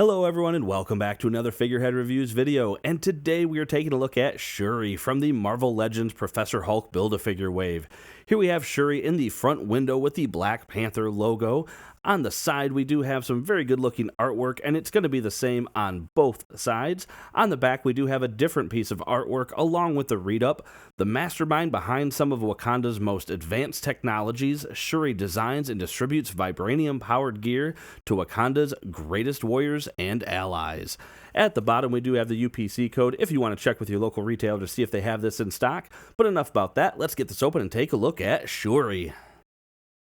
Hello everyone and welcome back to another Figurehead Reviews video, and today we are taking a look at Shuri from the Marvel Legends Professor Hulk Build-A-Figure wave. Here we have Shuri in the front window with the Black Panther logo. On the side we do have some very good looking artwork, and it's going to be the same on both sides. On the back we do have a different piece of artwork along with the read-up. The mastermind behind some of Wakanda's most advanced technologies, Shuri designs and distributes vibranium-powered gear to Wakanda's greatest warriors and allies. At the bottom, we do have the UPC code if you want to check with your local retailer to see if they have this in stock. But enough about that, let's get this open and take a look at Shuri.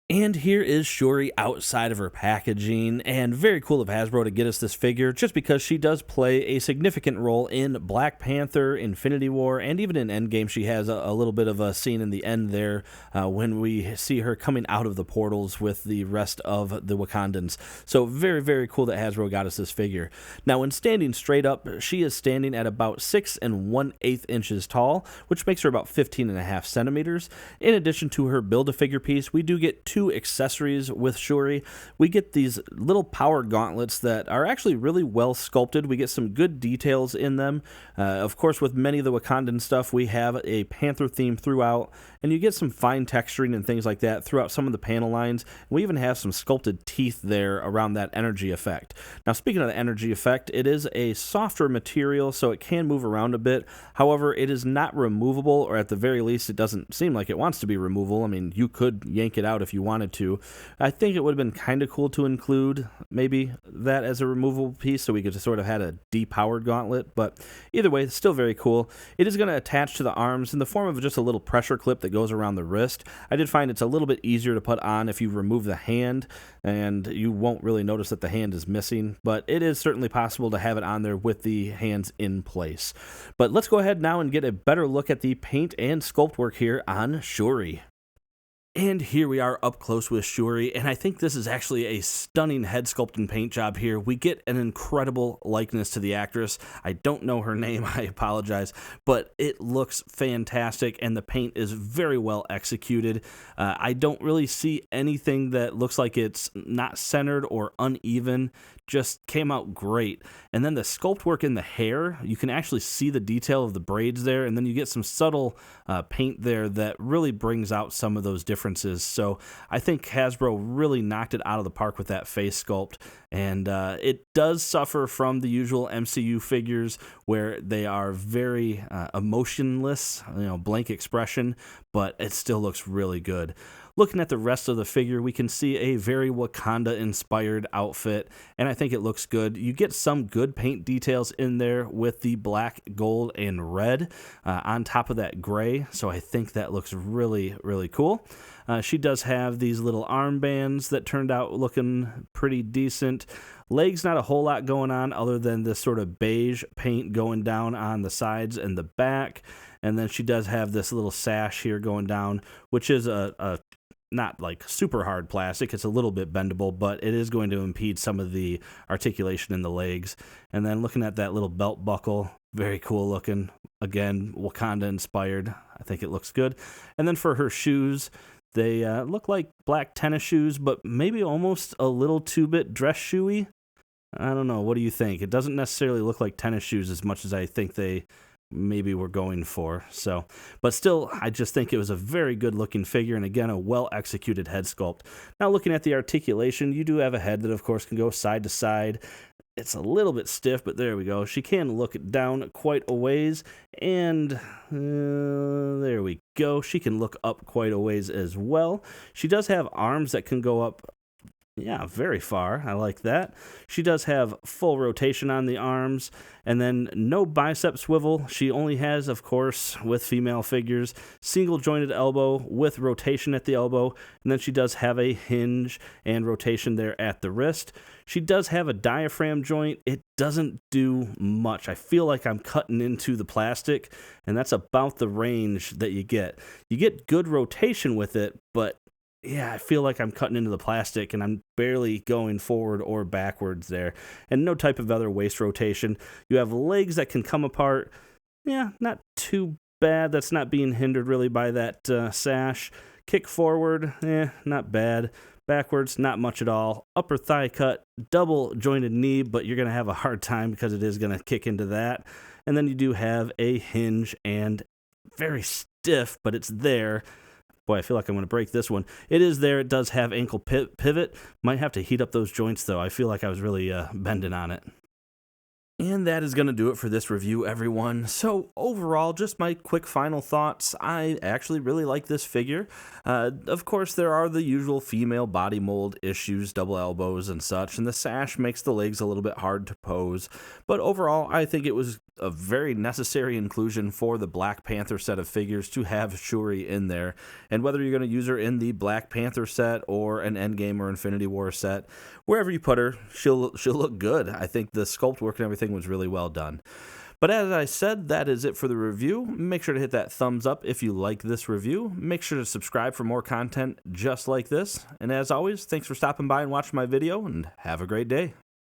And here is Shuri outside of her packaging, and very cool of Hasbro to get us this figure just because she does play a significant role in Black Panther, Infinity War, and even in Endgame. She has a little bit of a scene in the end there when we see her coming out of the portals with the rest of the Wakandans. So very, very cool that Hasbro got us this figure. Now when standing straight up, she is standing at about 6 1/8 inches tall, which makes her about 15.5 centimeters. In addition to her Build-A-Figure piece, we do get two accessories with Shuri. We get these little power gauntlets that are actually really well sculpted. We get some good details in them. Of course, with many of the Wakandan stuff, we have a Panther theme throughout, and you get some fine texturing and things like that throughout some of the panel lines. We even have some sculpted teeth there around that energy effect. Now, speaking of the energy effect, it is a softer material, so it can move around a bit. However, it is not removable, or at the very least, it doesn't seem like it wants to be removable. I mean, you could yank it out if you wanted to. I think it would have been kind of cool to include maybe that as a removable piece so we could just sort of had a depowered gauntlet, but either way, it's still very cool. It is going to attach to the arms in the form of just a little pressure clip that goes around the wrist. I did find it's a little bit easier to put on if you remove the hand, and you won't really notice that the hand is missing, but it is certainly possible to have it on there with the hands in place. But let's go ahead now and get a better look at the paint and sculpt work here on Shuri. And here we are up close with Shuri, and I think this is actually a stunning head sculpt and paint job here. We get an incredible likeness to the actress. I don't know her name, I apologize, but it looks fantastic, and the paint is very well executed. I don't really see anything that looks like it's not centered or uneven. Just came out great. And then the sculpt work in the hair, you can actually see the detail of the braids there, and then you get some subtle paint there that really brings out some of those differences. So I think Hasbro really knocked it out of the park with that face sculpt, and it does suffer from the usual MCU figures where they are very emotionless, blank expression, but it still looks really good. Looking at the rest of the figure, we can see a very Wakanda-inspired outfit, and I think it looks good. You get some good paint details in there with the black, gold, and red on top of that gray, so I think that looks really, really cool. She does have these little armbands that turned out looking pretty decent. Legs, not a whole lot going on other than this sort of beige paint going down on the sides and the back. And then she does have this little sash here going down, which is a not like super hard plastic. It's a little bit bendable, but it is going to impede some of the articulation in the legs. And then looking at that little belt buckle, very cool looking. Again, Wakanda inspired. I think it looks good. And then for her shoes, they look like black tennis shoes, but maybe almost a little two-bit dress shoey. I don't know. What do you think? It doesn't necessarily look like tennis shoes as much as I think they maybe we're going for. So, but still, I just think it was a very good looking figure, and again, a well executed head sculpt. Now, looking at the articulation, you do have a head that of course can go side to side. It's a little bit stiff, but there we go. She can look down quite a ways, and there we go. She can look up quite a ways as well. She does have arms that can go up, yeah, very far. I like that. She does have full rotation on the arms, and then no bicep swivel. She only has, of course, with female figures, single jointed elbow with rotation at the elbow, and then she does have a hinge and rotation there at the wrist. She does have a diaphragm joint. It doesn't do much. I feel like I'm cutting into the plastic, and that's about the range that you get. You get good rotation with it, but yeah, I feel like I'm cutting into the plastic and I'm barely going forward or backwards there. And no type of other waist rotation. You have legs that can come apart. Yeah, not too bad. That's not being hindered really by that sash. Kick forward, not bad. Backwards, not much at all. Upper thigh cut, double jointed knee, but you're going to have a hard time because it is going to kick into that. And then you do have a hinge and very stiff, but it's there. Boy, I feel like I'm going to break this one. It is there. It does have ankle pivot. Might have to heat up those joints, though. I feel like I was really bending on it. And that is going to do it for this review, everyone. So overall, just my quick final thoughts. I actually really like this figure. Of course, there are the usual female body mold issues, double elbows and such, and the sash makes the legs a little bit hard to pose. But overall, I think it was a very necessary inclusion for the Black Panther set of figures to have Shuri in there. And whether you're going to use her in the Black Panther set or an Endgame or Infinity War set, wherever you put her, she'll look good. I think the sculpt work and everything was really well done. But as I said, that is it for the review. Make sure to hit that thumbs up if you like this review. Make sure to subscribe for more content just like this. And as always, thanks for stopping by and watching my video, and have a great day.